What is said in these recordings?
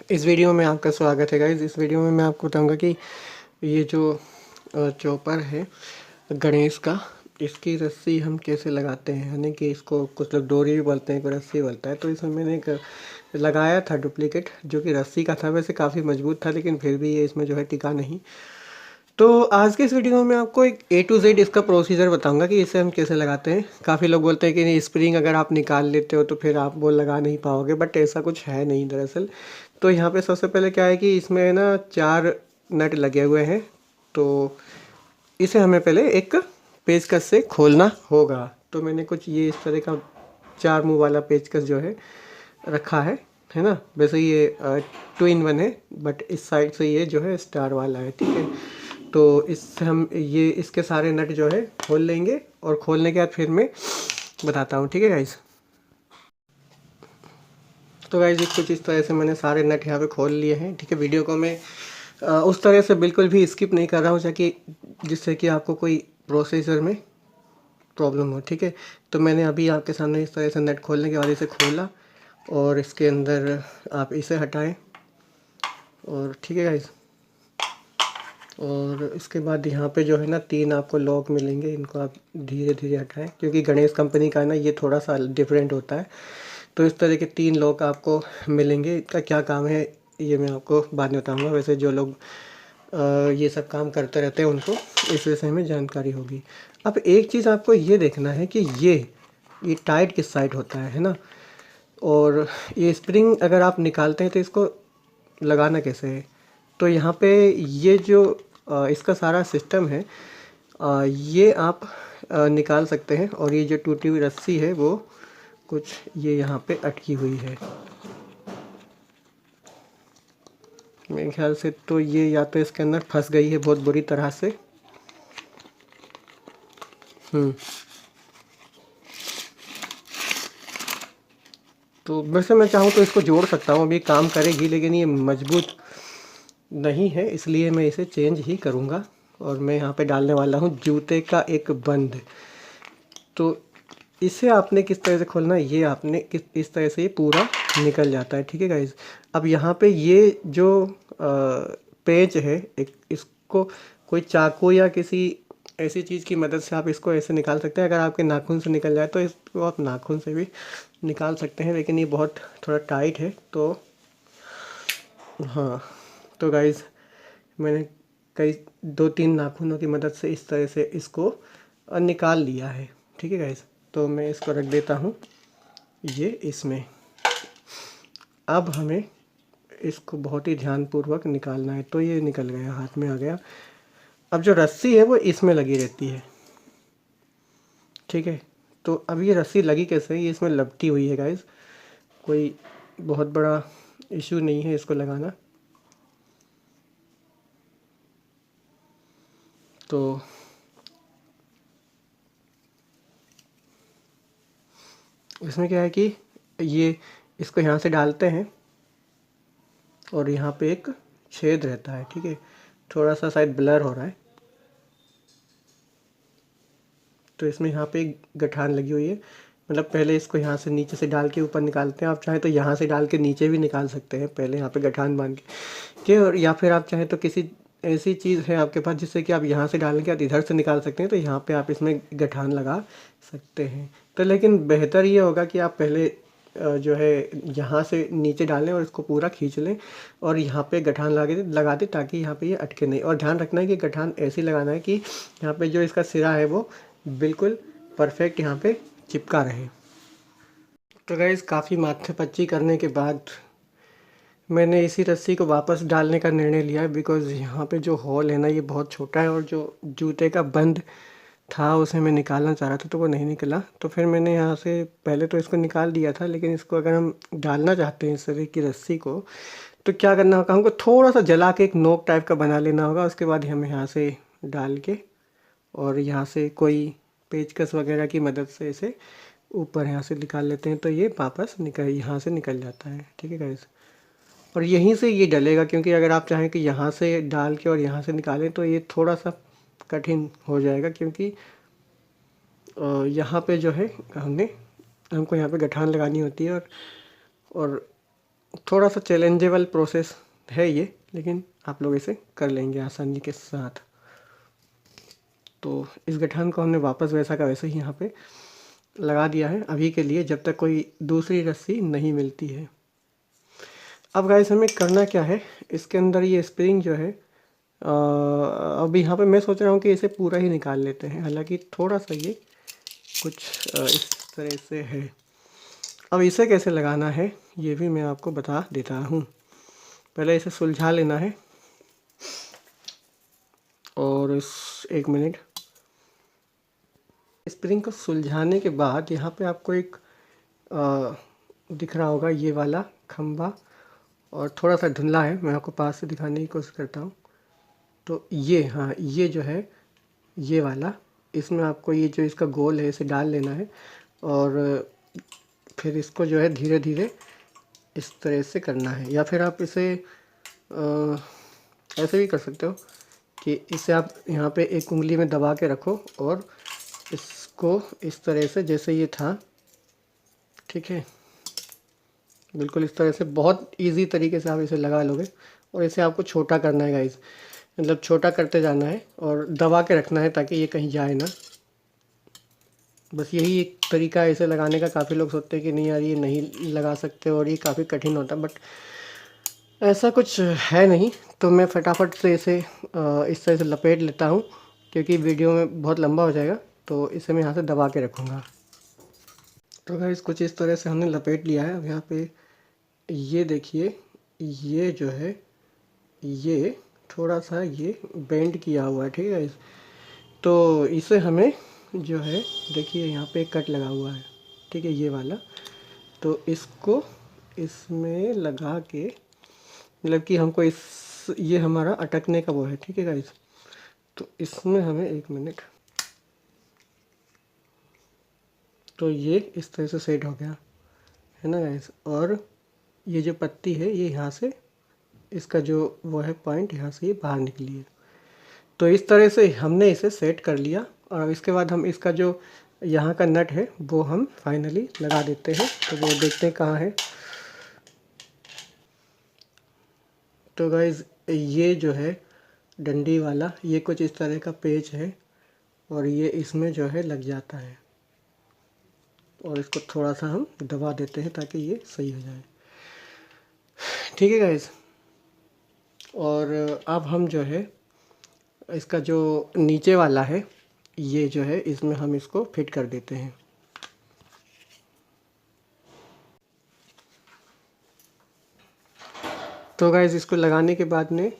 इस वीडियो में आपका स्वागत है गाइस। इस वीडियो में मैं आपको बताऊंगा कि ये जो चॉपर है गणेश का, इसकी रस्सी हम कैसे लगाते हैं। यानी कि इसको कुछ लोग डोरी भी बोलते हैं, कोई रस्सी बोलता है। तो इसमें मैंने एक लगाया था डुप्लीकेट, जो कि रस्सी का था। वैसे काफ़ी मजबूत था, लेकिन फिर भी ये इसमें जो है टिका नहीं। तो आज के इस वीडियो में मैं आपको एक A to Z इसका प्रोसीजर बताऊंगा कि इसे हम कैसे लगाते हैं। काफ़ी लोग बोलते हैं कि स्प्रिंग अगर आप निकाल लेते हो तो फिर आप वो लगा नहीं पाओगे, बट ऐसा कुछ है नहीं दरअसल। तो यहाँ पे सबसे पहले क्या है कि इसमें ना 4 नट लगे हुए हैं। तो इसे हमें पहले एक पेचकस से खोलना होगा। तो मैंने कुछ ये इस तरह का 4 मुंह वाला पेचकस जो है रखा है ना। वैसे ये 2 in 1 है, बट इस साइड से ये जो है स्टार वाला है, ठीक है। तो इससे हम ये इसके सारे नट जो है खोल लेंगे, और खोलने के बाद फिर मैं बताता हूँ, ठीक है गाइस। तो गाइस कुछ इस तरह से मैंने सारे नट यहाँ पे खोल लिए हैं, ठीक है। वीडियो को मैं उस तरह से बिल्कुल भी स्किप नहीं कर रहा हूँ, ताकि जिससे कि आपको कोई प्रोसीजर में प्रॉब्लम हो, ठीक है। तो मैंने अभी आपके सामने इस तरह से नट खोलने के बाद इसे खोला, और इसके अंदर आप इसे हटाएं, और ठीक है गाइस। और इसके बाद यहाँ पे जो है ना 3 आपको लॉक मिलेंगे, इनको आप धीरे धीरे हटाएं, क्योंकि गणेश कंपनी का है ना, ये थोड़ा सा डिफरेंट होता है। तो इस तरह के 3 लॉक आपको मिलेंगे। इसका क्या काम है ये मैं आपको बाद में बताऊँगा। वैसे जो लोग ये सब काम करते रहते हैं उनको इस विषय में जानकारी होगी। अब एक चीज़ आपको ये देखना है कि ये टाइट किस साइड होता है ना। और ये स्प्रिंग अगर आप निकालते हैं तो इसको लगाना कैसे है। तो यहाँ पे ये जो इसका सारा सिस्टम है, ये आप निकाल सकते हैं। और ये जो टूटी हुई रस्सी है वो कुछ ये यहाँ पे अटकी हुई है मेरे ख्याल से। तो ये या तो इसके अंदर फंस गई है बहुत बुरी तरह से। तो वैसे मैं चाहूँ तो इसको जोड़ सकता हूँ, अभी काम करेगी, लेकिन ये मजबूत नहीं है, इसलिए मैं इसे चेंज ही करूँगा। और मैं यहाँ पे डालने वाला हूँ जूते का एक बंद। तो इसे आपने किस तरह से खोलना है, ये आपने इस तरह से ये पूरा निकल जाता है, ठीक है गाइज। अब यहाँ पे ये जो पेच है, एक इसको कोई चाकू या किसी ऐसी चीज़ की मदद से आप इसको ऐसे निकाल सकते हैं। अगर आपके नाखून से निकल जाए तो इसको आप नाखून से भी निकाल सकते हैं, लेकिन ये बहुत थोड़ा टाइट है। तो हाँ, तो गाइज मैंने कई 2-3 नाखूनों की मदद से इस तरह से इसको निकाल लिया है, ठीक है गाइज। तो मैं इसको रख देता हूँ ये इसमें। अब हमें इसको बहुत ही ध्यानपूर्वक निकालना है। तो ये निकल गया, हाथ में आ गया। अब जो रस्सी है वो इसमें लगी रहती है, ठीक है। तो अब ये रस्सी लगी कैसे है, ये इसमें लपटी हुई है गाइज। कोई बहुत बड़ा इशू नहीं है इसको लगाना। तो इसमें क्या है कि ये इसको यहाँ से डालते हैं, और यहाँ पे एक छेद रहता है, ठीक है। थोड़ा सा शायद ब्लर हो रहा है। तो इसमें यहाँ पे एक गठान लगी हुई है। मतलब पहले इसको यहाँ से नीचे से डाल के ऊपर निकालते हैं। आप चाहे तो यहाँ से डाल के नीचे भी निकाल सकते हैं, पहले यहाँ पे गठान बांध के। और या फिर आप चाहे तो किसी ऐसी चीज़ है आपके पास जिससे कि आप यहाँ से डालने के बाद इधर से निकाल सकते हैं, तो यहाँ पे आप इसमें गठान लगा सकते हैं। तो लेकिन बेहतर ये होगा कि आप पहले जो है यहाँ से नीचे डालें और इसको पूरा खींच लें, और यहाँ पे गठान लगा दें, ताकि यहाँ पे ये अटके नहीं। और ध्यान रखना है कि गठान ऐसी लगाना है कि यहाँ पे जो इसका सिरा है वो बिल्कुल परफेक्ट यहाँ पे चिपका रहे। तो गाइस काफ़ी माथेपच्ची करने के बाद मैंने इसी रस्सी को वापस डालने का निर्णय लिया है, बिकॉज़ यहाँ पे जो होल है ना ये बहुत छोटा है, और जो जूते का बंद था उसे मैं निकालना चाह रहा था तो वो नहीं निकला। तो फिर मैंने यहाँ से पहले तो इसको निकाल दिया था, लेकिन इसको अगर हम डालना चाहते हैं इस तरह की रस्सी को, तो क्या करना होगा, हमको थोड़ा सा जला के एक नोक टाइप का बना लेना होगा। उसके बाद हम यहाँ से डाल के, और यहाँ से कोई पेचकस वगैरह की मदद से इसे ऊपर यहाँ से निकाल लेते हैं, तो ये वापस यहाँ से निकल जाता है, ठीक है गाइस। और यहीं से ये डलेगा, क्योंकि अगर आप चाहें कि यहाँ से डाल के और यहाँ से निकालें तो ये थोड़ा सा कठिन हो जाएगा, क्योंकि यहाँ पे जो है हमको यहाँ पे गठान लगानी होती है। और थोड़ा सा चैलेंजेबल प्रोसेस है ये, लेकिन आप लोग इसे कर लेंगे आसानी के साथ। तो इस गठान को हमने वापस वैसा का वैसे ही यहाँ पे लगा दिया है अभी के लिए, जब तक कोई दूसरी रस्सी नहीं मिलती है। अब गाइस हमें करना क्या है, इसके अंदर ये स्प्रिंग जो है अब यहाँ पे मैं सोच रहा हूँ कि इसे पूरा ही निकाल लेते हैं, हालांकि थोड़ा सा ये कुछ इस तरह से है। अब इसे कैसे लगाना है ये भी मैं आपको बता देता हूँ। पहले इसे सुलझा लेना है, और इस 1 मिनट स्प्रिंग को सुलझाने के बाद यहाँ पे आपको एक दिख रहा होगा ये वाला खंभा, और थोड़ा सा धुंधला है, मैं आपको पास से दिखाने की कोशिश करता हूँ। तो ये, हाँ ये जो है ये वाला, इसमें आपको ये जो इसका गोल है इसे डाल लेना है, और फिर इसको जो है धीरे धीरे इस तरह से करना है। या फिर आप इसे ऐसे भी कर सकते हो कि इसे आप यहाँ पे एक उंगली में दबा के रखो और इसको इस तरह से, जैसे ये था, ठीक है, बिल्कुल इस तरह से बहुत इजी तरीके से आप इसे लगा लोगे। और इसे आपको छोटा करना है गाइस, मतलब छोटा करते जाना है और दबा के रखना है ताकि ये कहीं जाए ना। बस यही एक तरीका है इसे लगाने का। काफ़ी लोग सोचते हैं कि नहीं यार ये नहीं लगा सकते और ये काफ़ी कठिन होता है, बट ऐसा कुछ है नहीं। तो मैं फटाफट से इसे इस तरह से लपेट लेता हूँ, क्योंकि वीडियो में बहुत लंबा हो जाएगा, तो इसे मैं यहाँ से दबा के रखूँगा। तो गाइस कुछ इस तरह से हमने लपेट लिया है। अब यहाँ पे ये देखिए, ये जो है ये थोड़ा सा ये बेंड किया हुआ है, ठीक है गाइस। तो इसे हमें जो है, देखिए यहाँ पे एक कट लगा हुआ है, ठीक है, ये वाला। तो इसको इसमें लगा के, मतलब कि हमको ये हमारा अटकने का वो है, ठीक है गाइस। तो इसमें हमें 1 मिनट, तो ये इस तरह से सेट हो गया है ना गाइस। और ये जो पत्ती है ये यहाँ से, इसका जो वो है पॉइंट, यहाँ से ये बाहर निकली है। तो इस तरह से हमने इसे सेट कर लिया, और इसके बाद हम इसका जो यहाँ का नट है वो हम फाइनली लगा देते हैं। तो वो देखते हैं कहाँ है। तो गाइज़ ये जो है डंडी वाला, ये कुछ इस तरह का पेच है, और ये इसमें जो है लग जाता है, और इसको थोड़ा सा हम दबा देते हैं ताकि ये सही हो जाए, ठीक है गाइज़। और अब हम जो है इसका जो नीचे वाला है ये जो है, इसमें हम इसको फिट कर देते हैं। तो गाइज़ इसको लगाने के बाद में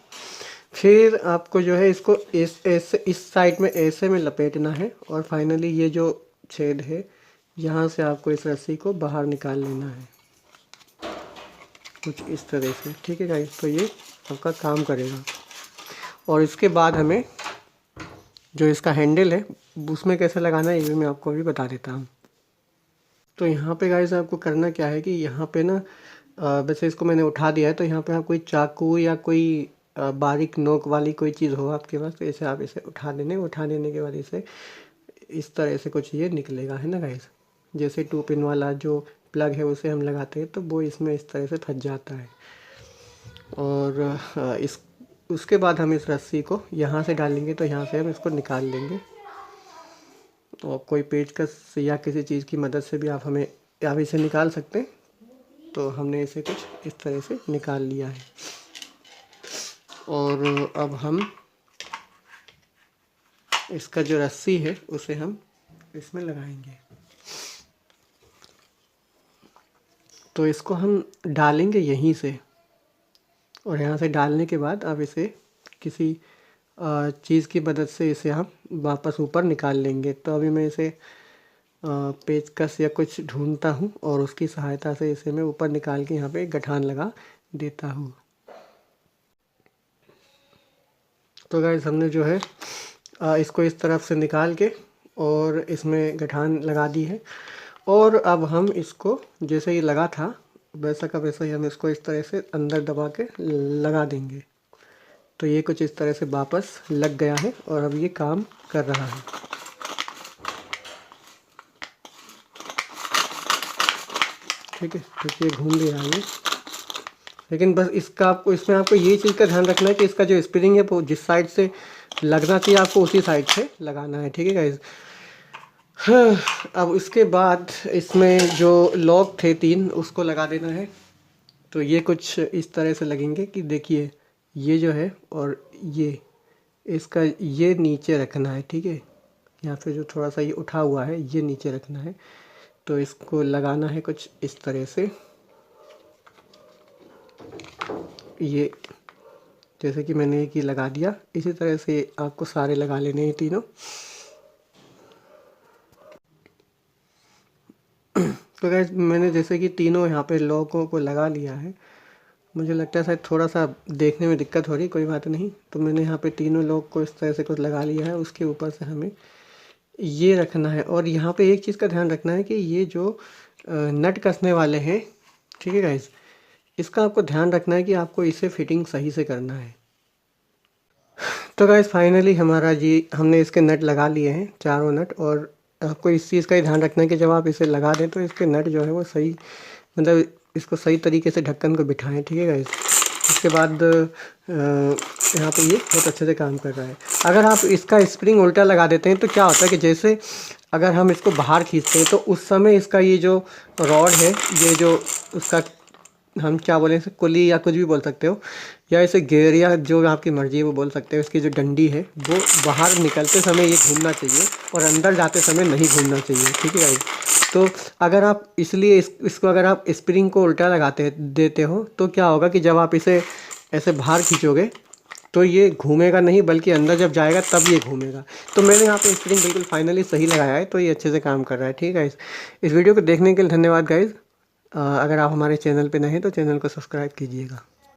फिर आपको जो है इसको इस साइड में ऐसे में लपेटना है, और फाइनली ये जो छेद है यहाँ से आपको इस रस्सी को बाहर निकाल लेना है, कुछ इस तरह से, ठीक है गाइस। तो ये आपका काम करेगा। और इसके बाद हमें जो इसका हैंडल है उसमें कैसे लगाना है ये भी मैं आपको अभी बता देता हूँ। तो यहाँ पे गाइस आपको करना क्या है कि यहाँ पे ना वैसे इसको मैंने उठा दिया है, तो यहाँ पे आप कोई चाकू या कोई बारीक नोक वाली कोई चीज़ हो आपके पास, तो इसे आप इसे उठा देने के बाद इसे इस तरह से कुछ ये निकलेगा, है ना गाइस। जैसे 2 पिन वाला जो प्लग है उसे हम लगाते हैं तो वो इसमें इस तरह से फंस जाता है। और इस उसके बाद हम इस रस्सी को यहाँ से डालेंगे, तो यहाँ से हम इसको निकाल लेंगे। और कोई पेचकस या किसी चीज़ की मदद से भी आप इसे निकाल सकते हैं। तो हमने इसे कुछ इस तरह से निकाल लिया है, और अब हम इसका जो रस्सी है उसे हम इसमें लगाएंगे। तो इसको हम डालेंगे यहीं से, और यहाँ से डालने के बाद अब इसे किसी चीज़ की मदद से इसे हम वापस ऊपर निकाल लेंगे। तो अभी मैं इसे पेचकस या कुछ ढूंढता हूँ, और उसकी सहायता से इसे मैं ऊपर निकाल के यहाँ पे एक गठान लगा देता हूँ। तो गाइस हमने जो है इसको इस तरफ से निकाल के और इसमें गठान लगा दी है। और अब हम इसको जैसे ही लगा था वैसा का वैसा ही हम इसको इस तरह से अंदर दबा के लगा देंगे। तो ये कुछ इस तरह से वापस लग गया है, और अब ये काम कर रहा है। ठीक है, तो ये घूम भी रहा है। लेकिन बस इसका आपको इसमें आपको ये चीज़ का ध्यान रखना है कि इसका जो स्प्रिंग है वो जिस साइड से लगना चाहिए आपको उसी साइड से लगाना है, ठीक है गाइज। हाँ, अब उसके बाद इसमें जो लॉक थे 3 उसको लगा देना है। तो ये कुछ इस तरह से लगेंगे कि देखिए ये जो है और ये इसका ये नीचे रखना है, ठीक है। यहाँ पे जो थोड़ा सा ये उठा हुआ है ये नीचे रखना है। तो इसको लगाना है कुछ इस तरह से, ये जैसे कि मैंने एक ही लगा दिया, इसी तरह से आपको सारे लगा लेने हैं तीनों। तो गाइस मैंने जैसे कि तीनों यहाँ पे लॉकों को लगा लिया है। मुझे लगता है शायद थोड़ा सा देखने में दिक्कत हो रही, कोई बात नहीं। तो मैंने यहाँ पे तीनों लॉक को इस तरह से कुछ लगा लिया है। उसके ऊपर से हमें ये रखना है और यहाँ पे एक चीज़ का ध्यान रखना है कि ये जो नट कसने वाले हैं, ठीक है गाइस, इसका आपको ध्यान रखना है कि आपको इसे फिटिंग सही से करना है। तो गाइस फाइनली हमारा जी हमने इसके नट लगा लिए हैं, चारों नट। और आपको इस चीज़ का ही ध्यान रखना है कि जब आप इसे लगा दें तो इसके नट जो है वो सही, मतलब इसको सही तरीके से ढक्कन को बिठाएं, ठीक है गाइस। उसके बाद यहाँ पे ये बहुत अच्छे से काम कर रहा है। अगर आप इसका स्प्रिंग उल्टा लगा देते हैं तो क्या होता है कि जैसे अगर हम इसको बाहर खींचते हैं तो उस समय इसका ये जो रॉड है, ये जो उसका हम क्या बोलें इसे, कुली या कुछ भी बोल सकते हो, या इसे गेयर या जो आपकी मर्जी है वो बोल सकते हो, इसकी जो डंडी है वो बाहर निकलते समय ये घूमना चाहिए और अंदर जाते समय नहीं घूमना चाहिए, ठीक है गाइस। तो अगर आप इसलिए इसको अगर आप स्प्रिंग को उल्टा लगाते देते हो तो क्या होगा कि जब आप इसे ऐसे बाहर खींचोगे तो ये घूमेगा नहीं, बल्कि अंदर जब जाएगा तब ये घूमेगा। तो मैंने यहाँ पे स्प्रिंग बिल्कुल फाइनली सही लगाया है, तो ये अच्छे से काम कर रहा है, ठीक है गाइस। इस वीडियो को देखने के लिए धन्यवाद गाइस। अगर आप हमारे चैनल पे नए हैं तो चैनल को सब्सक्राइब कीजिएगा।